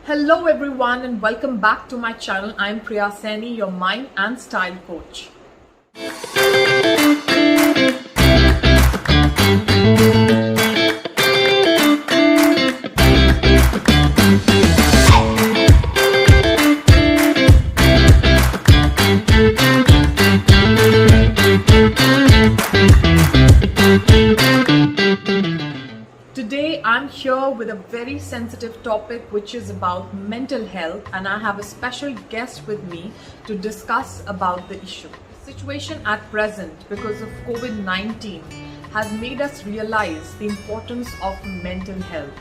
Hello everyone and welcome back to my channel. I'm Priya Saini, your mind and style coach. Today I'm here with a very sensitive topic which is about mental health, and I have a special guest with me to discuss about the issue. The situation at present because of COVID-19 has made us realize the importance of mental health.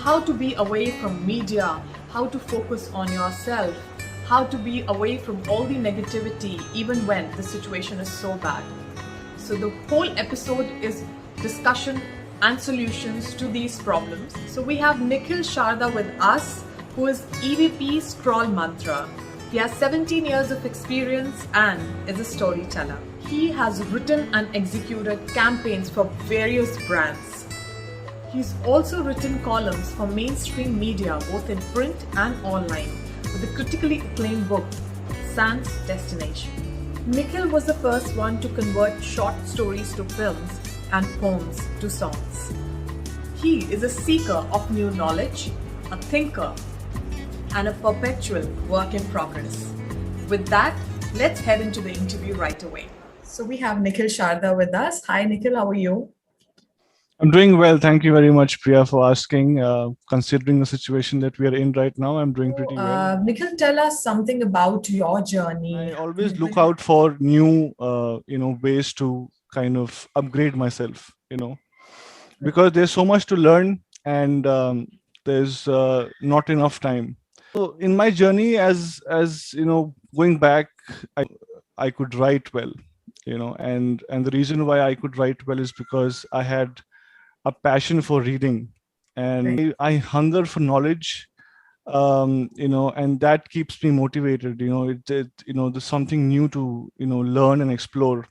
How to be away from media, how to focus on yourself, how to be away from all the negativity even when the situation is so bad. So the whole episode is discussion and solutions to these problems. So we have Nikhil Sharda with us, who is EVP Scroll Mantra. He has 17 years of experience and is a storyteller. He has written and executed campaigns for various brands. He's also written columns for mainstream media, both in print and online, with the critically acclaimed book, Sans Destination. Nikhil was the first one to convert short stories to films and poems to songs. He is a seeker of new knowledge, a thinker, and a perpetual work in progress. With that, let's head into the interview right away. So we have Nikhil Sharda with us. Hi Nikhil, how are you? I'm doing well. Thank you very much, Priya, for asking. Considering the situation that we are in right now, I'm doing pretty well. Nikhil, tell us something about your journey. I always look out for new, ways to kind of upgrade myself, because there's so much to learn and there's not enough time. So in my journey, as going back, I could write well, and the reason why I could write well is because I had a passion for reading, and I hunger for knowledge, and that keeps me motivated. There's something new to learn and explore.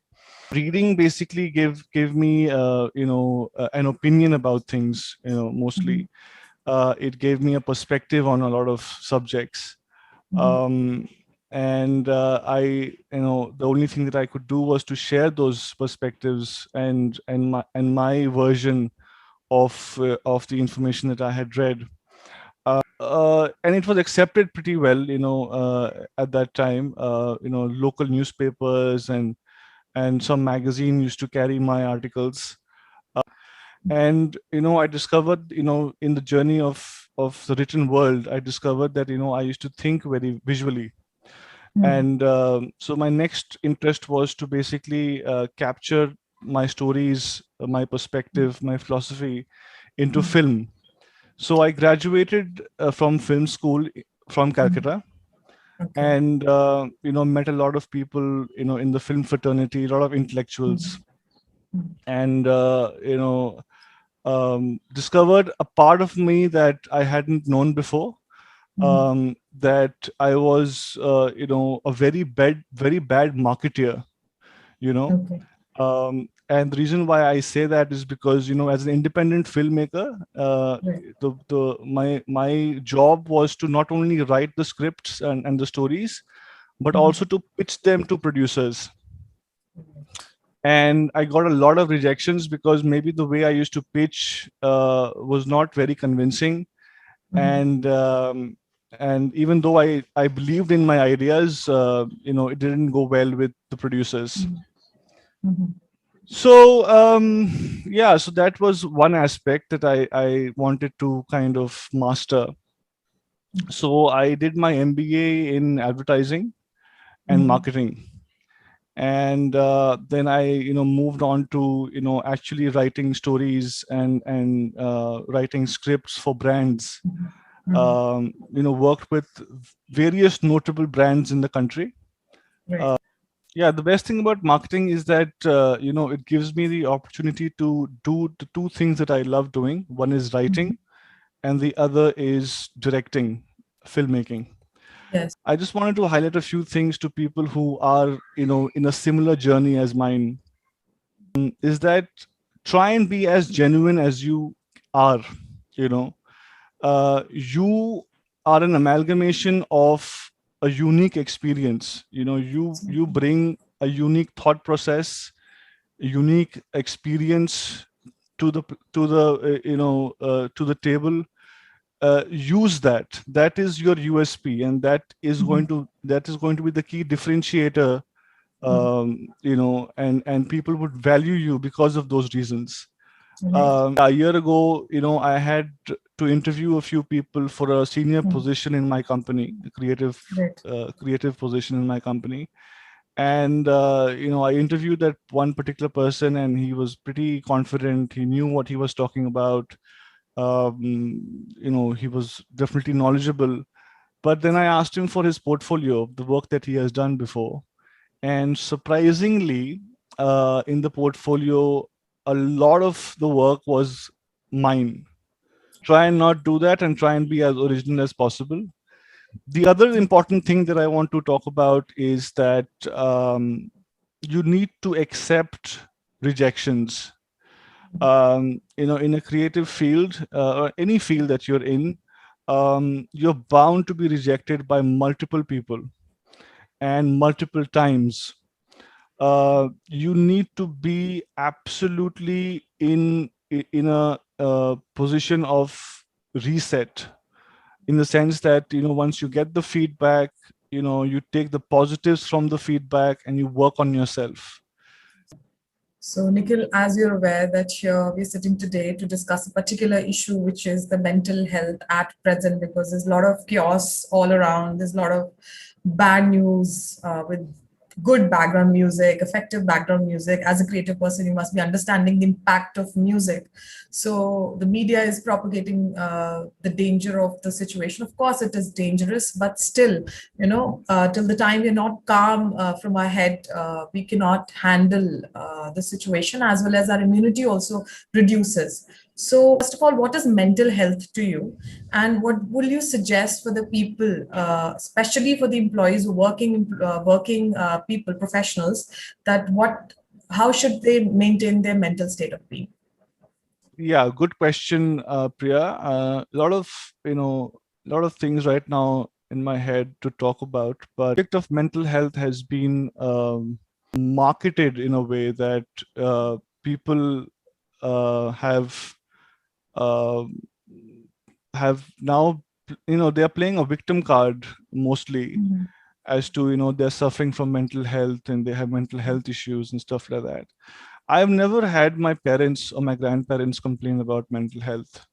Reading basically gave me an opinion about things, mostly. It gave me a perspective on a lot of subjects. And the only thing that I could do was to share those perspectives and my version of the information that I had read. And it was accepted pretty well, at that time. Local newspapers and some magazine used to carry my articles. And I discovered, in the journey of the written world, I discovered that I used to think very visually. And so my next interest was to basically capture my stories, my perspective, my philosophy into film. So I graduated from film school from Calcutta, and met a lot of people in the film fraternity, a lot of intellectuals, and discovered a part of me that I hadn't known before. That I was a very bad marketeer, and the reason why I say that is because as an independent filmmaker, my job was to not only write the scripts and the stories, but also to pitch them to producers. And I got a lot of rejections because maybe the way I used to pitch was not very convincing. And even though I believed in my ideas, it didn't go well with the producers. So so that was one aspect that I wanted to kind of master. So I did my MBA in advertising and marketing, and then I moved on to actually writing stories and writing scripts for brands. Worked with various notable brands in the country. Yeah, the best thing about marketing is that it gives me the opportunity to do the two things that I love doing. One is writing, and the other is directing, filmmaking. Yes. I just wanted to highlight a few things to people who are in a similar journey as mine. Is that try and be as genuine as you are. You are an amalgamation of a unique experience. You bring a unique thought process, a unique experience to the table. Use that. That is your USP, and that is going to be the key differentiator. And people would value you because of those reasons. Right. A year ago, I had to interview a few people for a senior position in my company, a Right. creative position in my company. And I interviewed that one particular person, and he was pretty confident. He knew what he was talking about. He was definitely knowledgeable. But then I asked him for his portfolio, the work that he has done before. And surprisingly, in the portfolio, a lot of the work was mine. Try and not do that, and try and be as original as possible. The other important thing that I want to talk about is that you need to accept rejections. In a creative field, or any field that you're in, you're bound to be rejected by multiple people and multiple times. You need to be absolutely in a position of reset, in the sense that once you get the feedback, you take the positives from the feedback and you work on yourself. So, Nikhil, as you're aware that here we're sitting today to discuss a particular issue, which is the mental health at present, because there's a lot of chaos all around. There's a lot of bad news with good background music, effective background music. As a creative person, you must be understanding the impact of music. So the media is propagating the danger of the situation. Of course, it is dangerous, but still, till the time we're not calm from our head, we cannot handle the situation, as well as our immunity also reduces. So, first of all, what is mental health to you, and what will you suggest for the people, especially for the employees who working people, professionals, that how should they maintain their mental state of being? Yeah, good question, Priya. A lot of things right now in my head to talk about, but the subject of mental health has been marketed in a way that people uh, have uh, have now, they are playing a victim card mostly, as to they're suffering from mental health and they have mental health issues and stuff like that. I've never had my parents or my grandparents complain about mental health,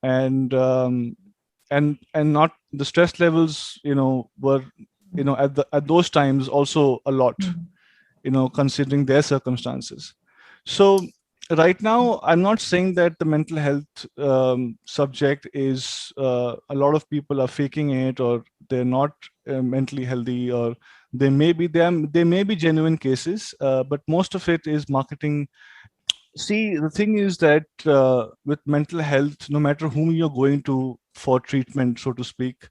and not the stress levels. Were at those times also a lot. Considering their circumstances. So right now, I'm not saying that the mental health subject is a lot of people are faking it, or they're not mentally healthy, or they may be genuine cases, but most of it is marketing. See, the thing is that with mental health, no matter whom you're going to for treatment, so to speak,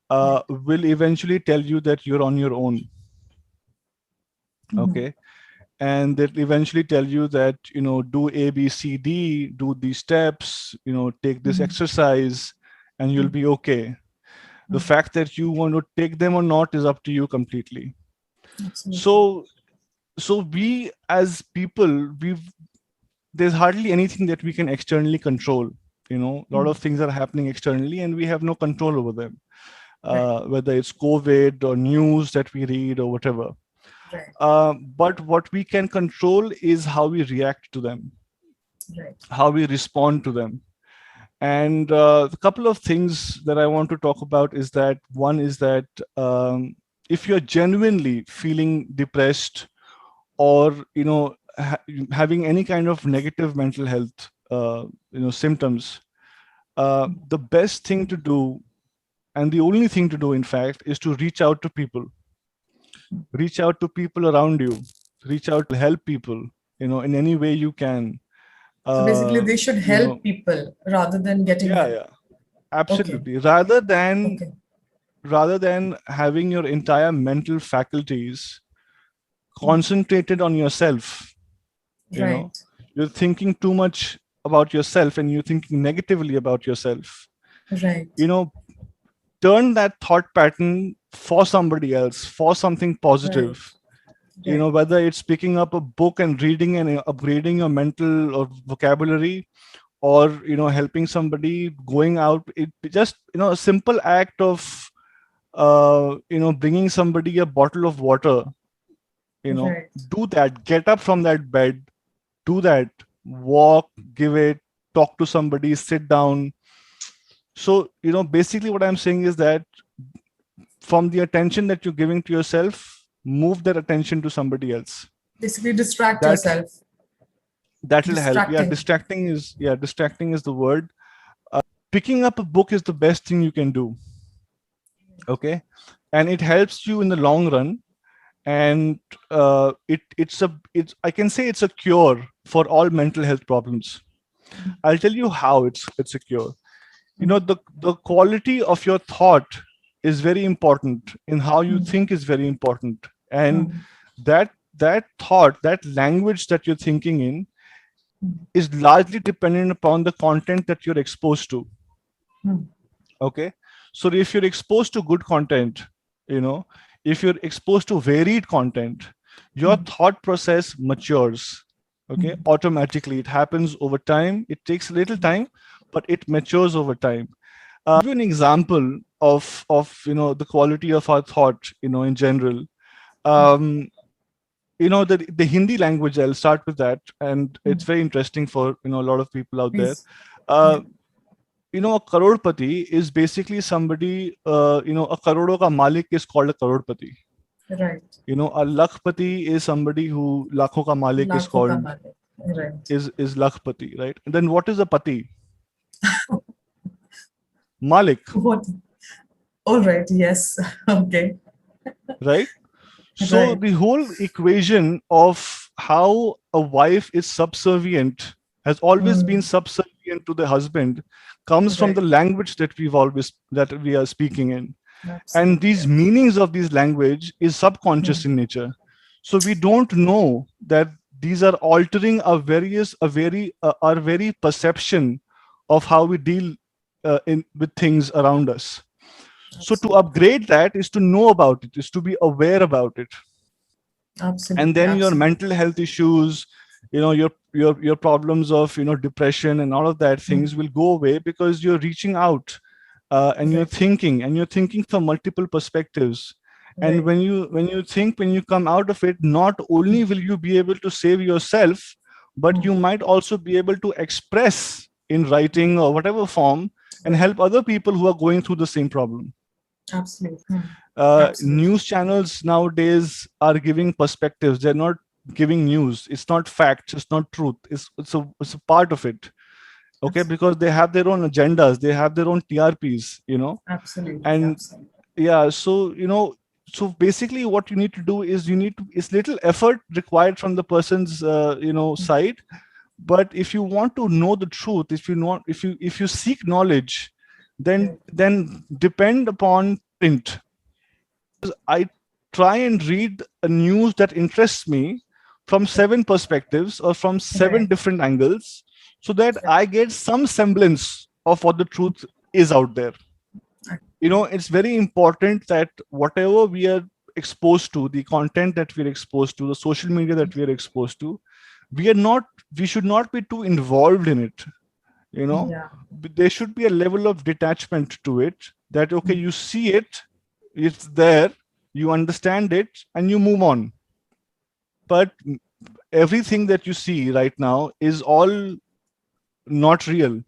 will eventually tell you that you're on your own. Okay. And they'll eventually tell you that, do A, B, C, D, do these steps, take this exercise, and you'll be okay. The fact that you want to take them or not is up to you completely. Absolutely. So we as people, there's hardly anything that we can externally control. A lot of things are happening externally and we have no control over them. Whether it's COVID or news that we read or whatever. Right. But what we can control is how we react to them, Right. how we respond to them. And a couple of things that I want to talk about is that one is that if you're genuinely feeling depressed, or having any kind of negative mental health symptoms, the best thing to do, and the only thing to do in fact, is to reach out to people. Reach out to people around you. Reach out to help people, in any way you can. So basically, they should you know, help people rather than getting yeah, help. yeah, Okay. absolutely. Rather Okay. than having your entire mental faculties concentrated on yourself, you know, Right. you're thinking too much about yourself and you're thinking negatively about yourself. Right. You know, turn that thought pattern for somebody else, for something positive. Whether it's picking up a book and reading and upgrading your mental or vocabulary, or helping somebody, going out, it just a simple act of bringing somebody a bottle of water, do that, get up from that bed, do that, walk, give it, talk to somebody, sit down. So basically what I'm saying is that from the attention that you're giving to yourself, move that attention to somebody else. Basically distract yourself. That will help. Distracting is the word. Picking up a book is the best thing you can do. Okay, and it helps you in the long run. And it's I can say it's a cure for all mental health problems. I'll tell you how it's a cure. The quality of your thought is very important, in how you think is very important. And that thought, that language that you're thinking in, is largely dependent upon the content that you're exposed to. Okay, so if you're exposed to good content, if you're exposed to varied content, your thought process matures. Okay, automatically. It happens over time. It takes a little time, but it matures over time. I'll give you an example of the quality of our thought, in general. The Hindi language, I'll start with that, and it's very interesting for a lot of people out there. A crorepati is basically somebody, a croro ka malik is called a crorepati. Right. A lakhpati is somebody who lakho ka malik is called, is lakhpati, right? And then what is a pati? Malik. What? All right. Yes. Okay. Right. So the whole equation of how a wife is subservient, has always been subservient to the husband, comes from the language that we are speaking in. Absolutely. And these meanings of these language is subconscious in nature. So we don't know that these are altering our very perception of how we deal with things around us. Absolutely. So to upgrade that is to know about it, is to be aware about it. Absolutely. And then your mental health issues, your problems of depression and all of that things will go away, because you're reaching out and you're thinking from multiple perspectives. And when you come out of it, not only will you be able to save yourself, but you might also be able to express in writing or whatever form and help other people who are going through the same problem. Absolutely. News channels nowadays are giving perspectives. They're not giving news. It's not facts. It's not truth. It's a part of it. Okay, absolutely. Because they have their own agendas. They have their own TRPs. Absolutely. And yeah, so so basically, what you need to do is it's little effort required from the person's side. But if you want to know the truth, if you seek knowledge, then depend upon print. I try and read a news that interests me from 7 perspectives or from 7 different angles, so that I get some semblance of what the truth is out there. It's very important that whatever we are exposed to, the content that we're exposed to, the social media that we're exposed to, we should not be too involved in it. There should be a level of detachment to it, that okay, you see it, it's there, you understand it, and you move on. But everything that you see right now is all not real.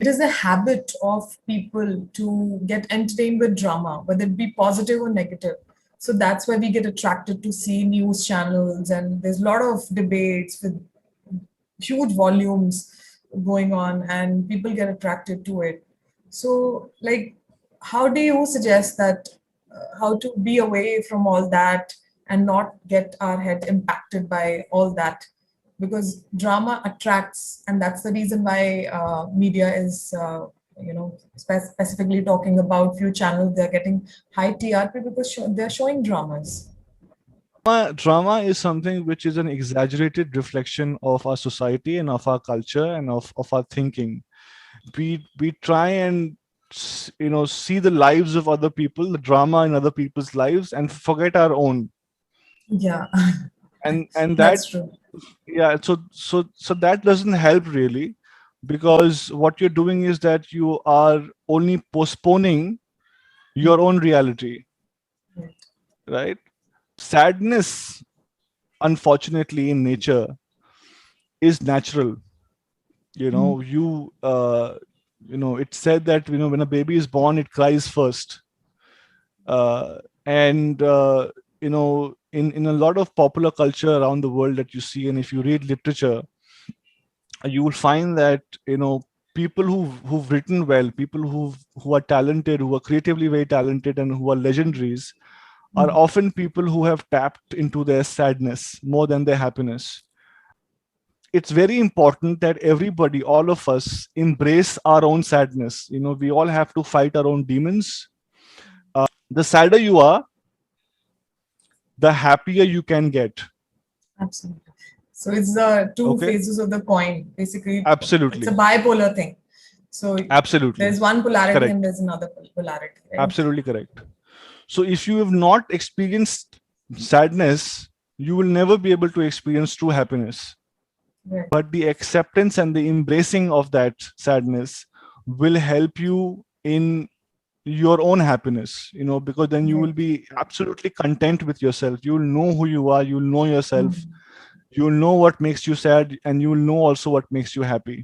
It is a habit of people to get entertained with drama, whether it be positive or negative. So that's why we get attracted to see news channels, and there's a lot of debates with huge volumes going on, and people get attracted to it. So, how do you suggest that how to be away from all that and not get our head impacted by all that? Because drama attracts, and that's the reason why media is specifically talking about few channels. They're getting high TRP because they're showing dramas. Drama is something which is an exaggerated reflection of our society and of our culture and of our thinking. We try and see the lives of other people, the drama in other people's lives, and forget our own. Yeah, And that, that's true. yeah, so that doesn't help really, because what you're doing is that you are only postponing your own reality, Right. right? Sadness, unfortunately, in nature is natural. you Mm, know you uh, it's said that when a baby is born, it cries first. And in a lot of popular culture around the world that you see, and if you read literature, you will find that people who've written well, people who are talented, who are creatively very talented, and who are legendaries, are mm. often people who have tapped into their sadness more than their happiness. It's very important that everybody, all of us, embrace our own sadness. We all have to fight our own demons. The sadder you are, the happier you can get. Absolutely. So it's the two Okay. phases of the coin. Basically, it's a Absolutely. bipolar thing. So Absolutely. there's one polarity and Correct. there's another polarity, right? Absolutely correct. So if you have not experienced sadness, you will never be able to experience true happiness. Right. But the acceptance and the embracing of that sadness will help you in your own happiness, because then you will Right. be absolutely content with yourself. You will know who you are, you will know yourself, Mm. you will know what makes you sad, and you will know also what makes you happy.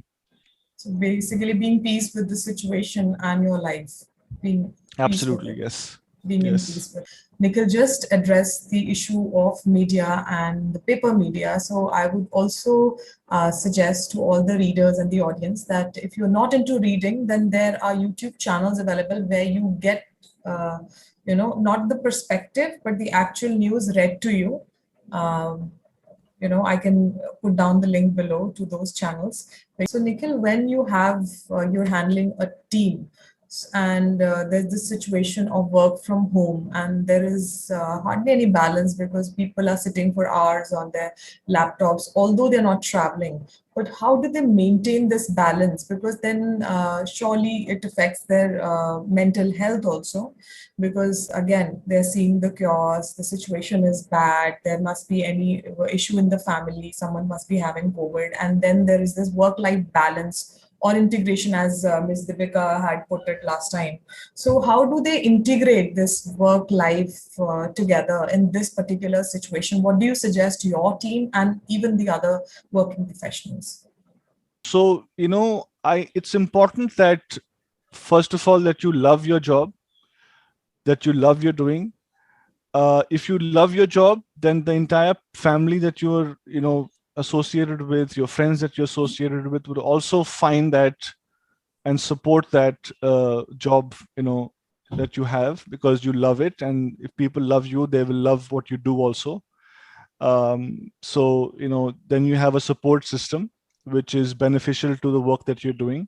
So basically, being peace with the situation and your life, being peace with Absolutely, it, yes. being in Yes. peace with. Nikhil just addressed the issue of media and the paper media. So I would also suggest to all the readers and the audience that if you're not into reading, then there are YouTube channels available where you get, not the perspective, but the actual news read to you. Um, I can put down the link below to those channels. So Nikhil, when you're handling a team, and there's this situation of work from home, and there is hardly any balance because people are sitting for hours on their laptops, although they're not traveling. But how do they maintain this balance? Because then surely it affects their mental health also, because again they're seeing the chaos, the situation is bad, there must be any issue in the family, someone must be having COVID, and then there is this work life balance or integration, as Ms. Divika had put it last time. So how do they integrate this work life together in this particular situation? What do you suggest to your team and even the other working professionals? So, it's important that, first of all, that you love your job, that you love your doing. If you love your job, then the entire family that you're associated with, your friends that you're associated with, would also find that and support that job that you have, because you love it. And if people love you, they will love what you do also. So then you have a support system which is beneficial to the work that you're doing.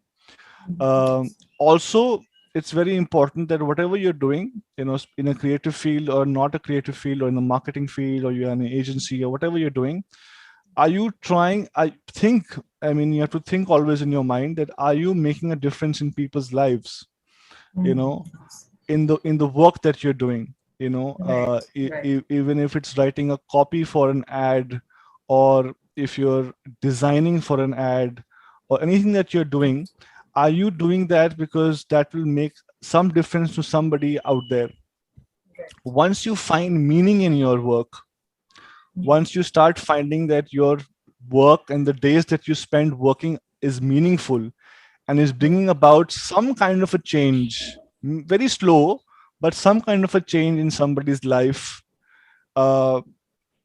Also, it's very important that whatever you're doing, in a creative field or not a creative field, or in a marketing field, or you're an agency, or whatever you're doing, are you trying, you have to think always in your mind that, are you making a difference in people's lives, you Mm. know in the work that you're doing, Right, right. even if it's writing a copy for an ad, or if you're designing for an ad, or anything that you're doing, are you doing that because that will make some difference to somebody out there? Right. Once you find meaning in your work, once you start finding that your work and the days that you spend working is meaningful and is bringing about some kind of a change, very slow, but some kind of a change in somebody's life, uh,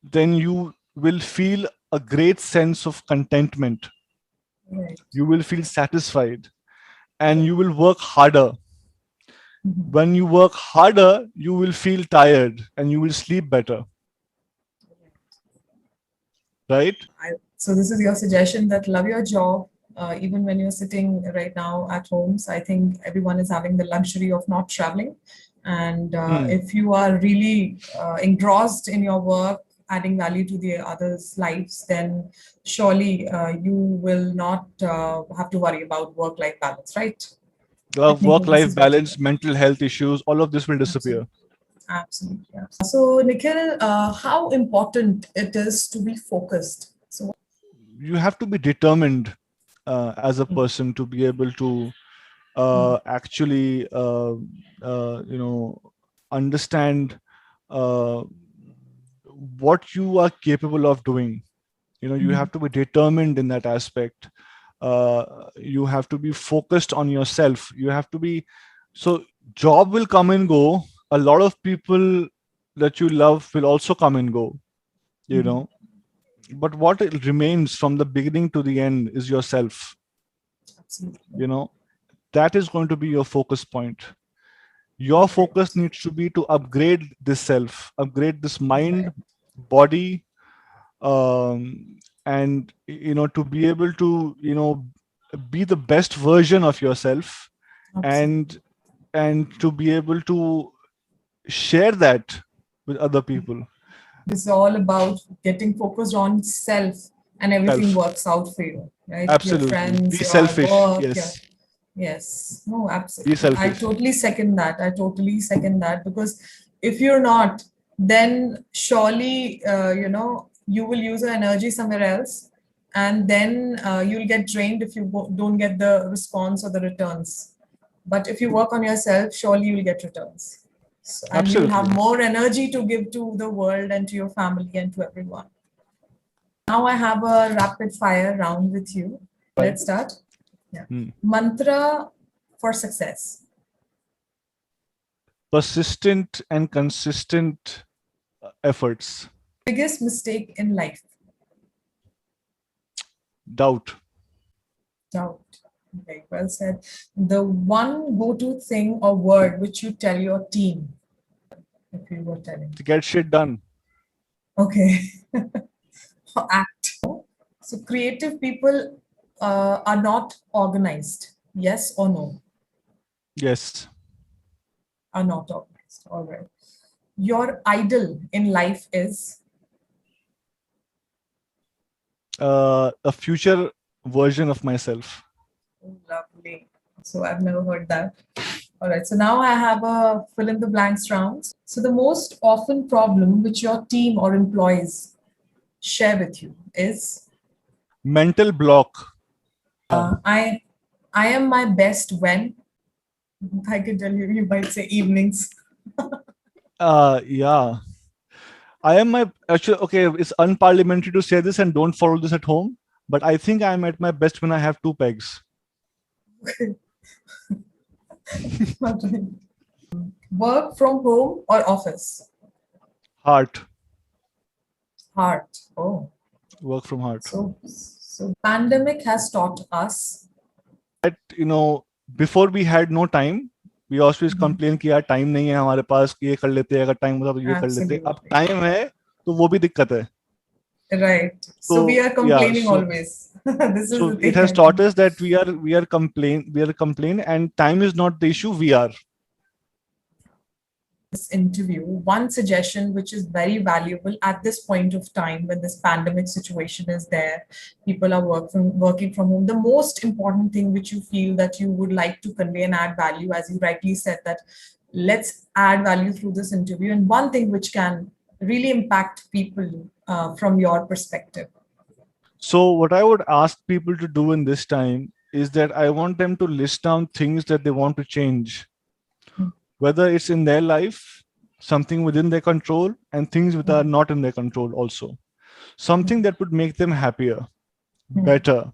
then you will feel a great sense of contentment. Right. You will feel satisfied, and you will work harder. Mhm. When you work harder, you will feel tired and you will sleep better, right? So this is your suggestion that love your job, even when you're sitting right now at home. So I think everyone is having the luxury of not traveling. And Hmm. if you are really engrossed in your work, adding value to the others' lives, then surely you will not have to worry about work-life balance, right? Nikhil, this work-life is what you balance, mental health issues, all of this will disappear. absolutely. So, Nikhil, how important it is to be focused. So, You have to be determined as a person to be able to actually understand uh, what you are capable of doing. You have to be determined in that aspect. You have to be focused on yourself. You have to be, so job will come and go. A lot of people that you love will also come and go, you know but what it remains from the beginning to the end is yourself. absolutely. That is going to be your focus point. Your focus needs to be to upgrade this self, upgrade this mind, body, and to be able to be the best version of yourself, and to be able to share that with other people. It's all about getting focused on self, and everything Self. works out for you, right? Your Absolutely. friends, Be your selfish. work, your Yes. yes, no, Be absolutely. I selfish. totally second that. I totally second that because if you're not, then surely you will use your energy somewhere else, and then you'll get drained if you don't get the response or the returns. But if you work on yourself, surely you'll get returns. So, and you'll have Absolutely. more energy to give to the world and to your family and to everyone. Now I have a rapid fire round with you. Let's start. Yeah. Mantra for success. Persistent and consistent efforts. Biggest mistake in life. Doubt. Doubt. Very well said. The one go-to thing or word which you tell your team, if you were telling. To get shit done. Okay. Act. So creative people are not organized. Yes or no? Yes. Are not organized. All right. Your idol in life is? A future version of myself. Oh, lovely. So I've never heard that. All right. So now I have a fill in the blanks round. So the most often problem which your team or employees share with you is? Mental block. I am my best when? I can tell you, you might say evenings. Yeah. I am my actually okay. It's unparliamentary to say this, and don't follow this at home. But I think I'm at my best when I have two pegs. Work from home or office? Heart. Heart. Oh. Work from heart. So pandemic has taught us that before we had no time. We always complain कि यार time नहीं है हमारे पास, ये कर लेते हैं, अगर time होता तो ये कर लेते. अब time है तो वो भी दिक्कत है. Right. So we are complaining always. This is so the thing. It has taught us that we are complain, and time is not the issue. We are. This interview, one suggestion which is very valuable at this point of time when this pandemic situation is there, people are working from home. The most important thing which you feel that you would like to convey and add value, as you rightly said, that let's add value through this interview, and one thing which can really impact people from your perspective. So what I would ask people to do in this time is that I want them to list down things that they want to change. Whether it's in their life, something within their control, and things that are not in their control also. Something that would make them happier, better,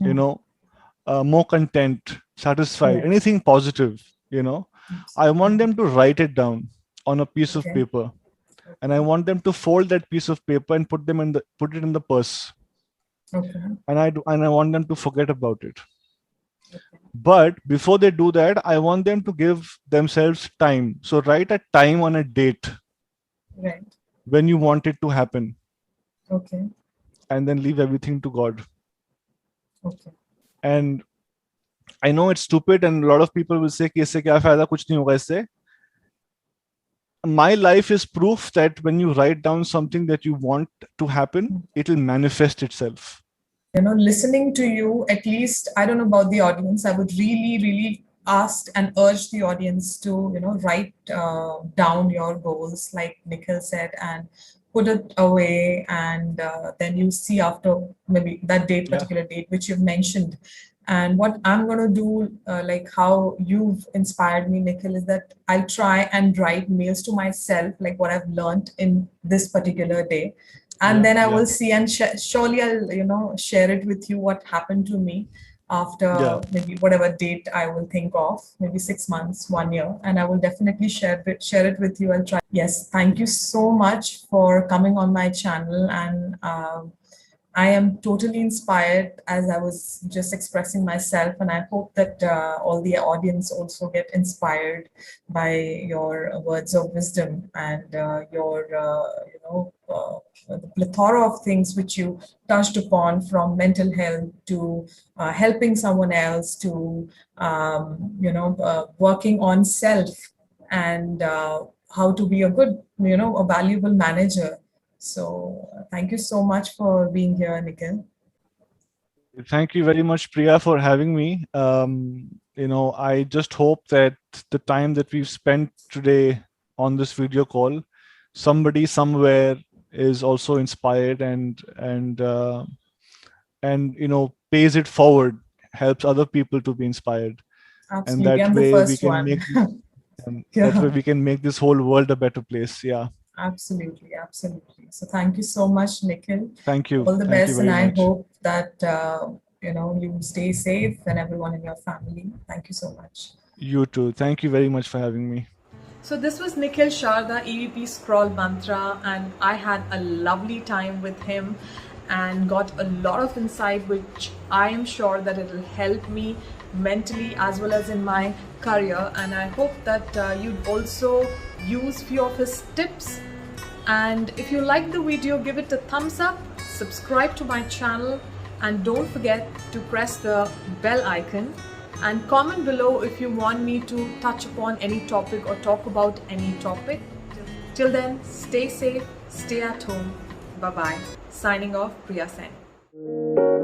more content, satisfied, anything positive, I want them to write it down on a piece of paper. And I want them to fold that piece of paper and put it in the purse. And I want them to forget about it. But before they do that, I want them to give themselves time. So write a time on a date. Right. When you want it to happen. Okay. And then leave everything to God. Okay. And I know it's stupid, and a lot of people will say, "Kaise kya fayda, kuch nahi hoga isse." My life is proof that when you write down something that you want to happen, it will manifest itself. Listening to you, at least, I don't know about the audience, I would really, really asked and urged the audience to, write down your goals, like Nikhil said, and put it away, and then you see after maybe that date, Yeah. particular date, which you've mentioned. And what I'm going to do, like how you've inspired me, Nikhil, is that I'll try and write mails to myself, like what I've learned in this particular day. And Yeah. then I Yeah. will see, and surely I'll, share it with you what happened to me Yeah. after maybe whatever date I will think of, maybe 6 months, 1 year, and I will definitely share it with you. I'll try. Yes, thank you so much for coming on my channel, and I am totally inspired as I was just expressing myself, and I hope that all the audience also get inspired by your words of wisdom and your, the plethora of things which you touched upon, from mental health to helping someone else to, working on self, and how to be a good, a valuable manager. So thank you so much for being here, Nikhil. Thank you very much, Priya, for having me. I just hope that the time that we've spent today on this video call, somebody somewhere is also inspired and pays it forward, helps other people to be inspired, and Absolutely. that I'm the way we first can one. make this, that way Yeah, we can make this whole world a better place. Yeah. absolutely. Absolutely. So thank you so much, Nikhil. Thank you. All the Thank you best. And very I much. hope that, you stay safe, and everyone in your family. Thank you so much. You too. Thank you very much for having me. So this was Nikhil Sharda, EVP Scroll Mantra, and I had a lovely time with him and got a lot of insight, which I am sure that it will help me mentally as well as in my career. And I hope that you'd also use few of his tips. And if you like the video, give it a thumbs up, subscribe to my channel, and don't forget to press the bell icon, and comment below if you want me to touch upon any topic or talk about any topic. Till then, stay safe, stay at home. Bye bye. Signing off, Priya Sen.